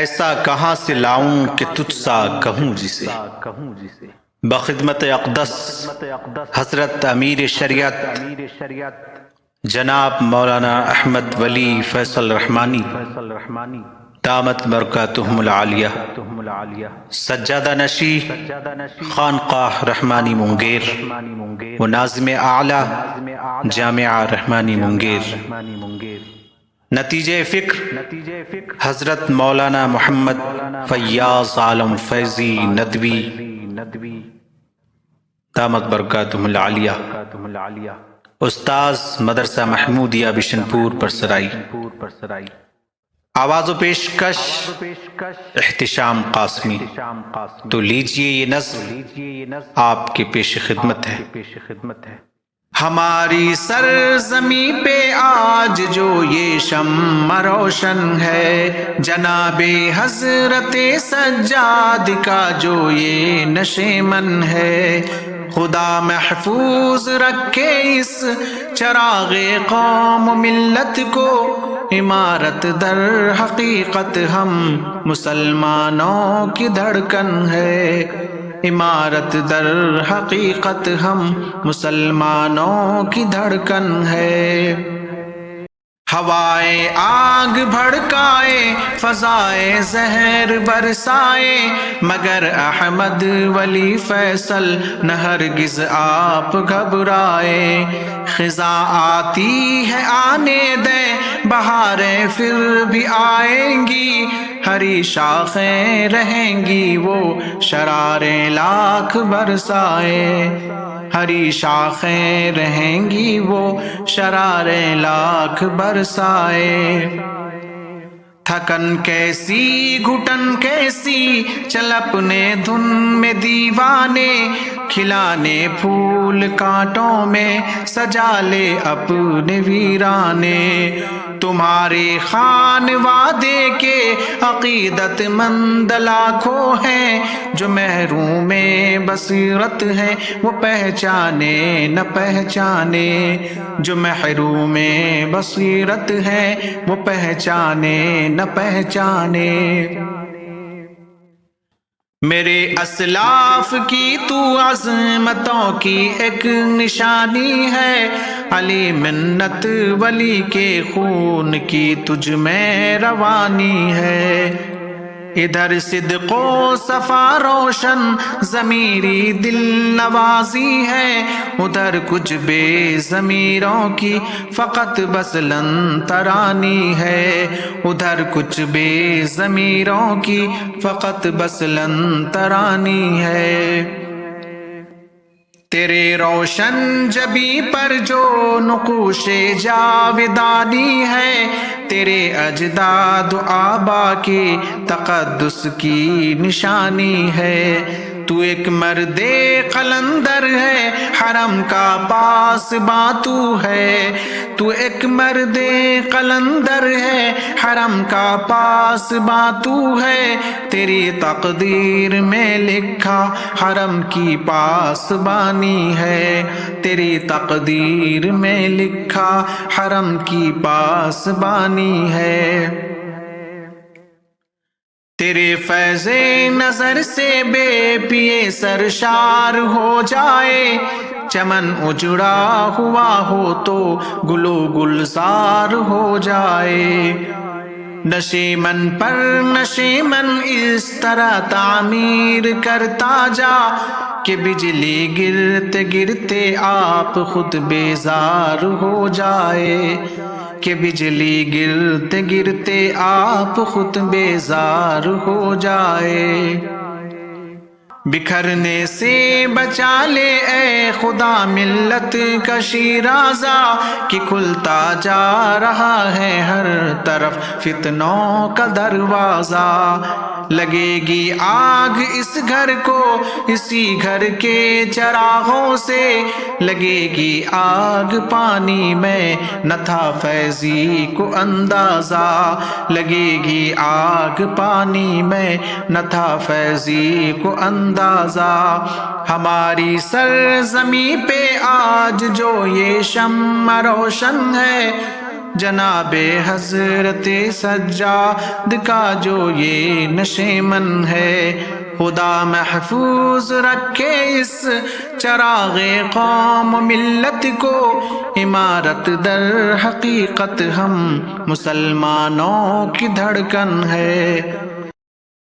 ایسا کہاں سے لاؤں کہ تجھ سا کہوں جسے، بخدمت اقدس حضرت امیر شریعت جناب مولانا احمد ولی فیصل رحمانی دامت برکاتہم العالیہ، سجادہ نشی خانقاہ رحمانی منگیر و ناظم اعلیٰ جامعہ رحمانی منگیر، نتیجہ فکر حضرت مولانا محمد فیاض عالم فیضی ندوی دامت برکاتہم العالیہ، استاذ مدرسہ محمودیہ بشن پور پرسرائی، آواز و پیشکش احتشام قاسمی۔ تو لیجئے یہ نظم آپ کے پیش خدمت ہے۔ ہماری سرزمی پہ آج جو یہ شمع روشن ہے، جناب حضرت سجاد کا جو یہ نشیمن ہے، خدا محفوظ رکھے اس چراغ قوم ملت کو، عمارت در حقیقت ہم مسلمانوں کی دھڑکن ہے، عمارت در حقیقت ہم مسلمانوں کی دھڑکن ہے۔ ہوائے آگ بھڑکائے فضائے زہر برسائے، مگر احمد ولی فیصل نہ ہرگز آپ گھبرائے، خزاں آتی ہے آنے دیں بہاریں پھر بھی آئیں گی، ہری شاخیں رہیں گی وہ شراریں لاکھ برسائے، ہری شاخیں رہیں گی وہ شراریں لاکھ برسائے۔ تھکن کیسی گھٹن کیسی چل اپنے دھن میں دیوانے، کھلانے پھول کانٹوں میں سجا لے اپنے ویرانے، تمہارے خان وعدے کے عقیدت مند لاکھوں ہیں، جو محروم بصیرت ہیں وہ پہچانے نہ پہچانے، جو محروم بصیرت ہیں وہ پہچانے نہ پہچانے۔ میرے اسلاف کی تو عظمتوں کی ایک نشانی ہے، علی منت ولی کے خون کی تجھ میں روانی ہے، ادھر صدق و صفا روشن ضمیری دل نوازی ہے، ادھر کچھ بے ضمیروں کی فقط بس لن ترانی ہے، ادھر کچھ بے ضمیروں کی فقط بس لن ترانی ہے۔ تیرے روشن جبی پر جو نقوش جاودانی ہے، تیرے اجداد و آبا کے تقدس کی نشانی ہے، تو ایک مرد قلندر ہے حرم کا پاسباں تو ہے، تو ایک مرد قلندر ہے حرم کا پاسباں تو ہے، تیری تقدیر میں لکھا حرم کی پاسبانی ہے، تیری تقدیر میں لکھا حرم کی پاسبانی ہے۔ تیرے فیض نظر سے بے پیے سرشار ہو جائے، چمن اجڑا ہوا ہو تو گلو گلزار ہو جائے، نشیمن پر نشیمن اس طرح تعمیر کرتا جا کہ بجلی گرتے گرتے آپ خود بیزار ہو جائے، کہ بجلی گرتے گرتے آپ خود بیزار ہو جائے۔ بکھرنے سے بچا لے اے خدا ملت کا شیرازہ، کہ کھلتا جا رہا ہے ہر طرف فتنوں کا دروازہ، لگے گی آگ اس گھر کو اسی گھر کے چراغوں سے، لگے گی آگ پانی میں نہ تھا فیضی کو اندازہ، لگے گی آگ پانی میں نہ تھا فیضی کو اندازہ۔ ہماری سرزمی پہ آج جو یہ شمع روشن ہے، جناب حضرت سجاد کا جو یہ نشیمن ہے، خدا محفوظ رکھے اس چراغ قوم ملت کو، عمارت در حقیقت ہم مسلمانوں کی دھڑکن ہے۔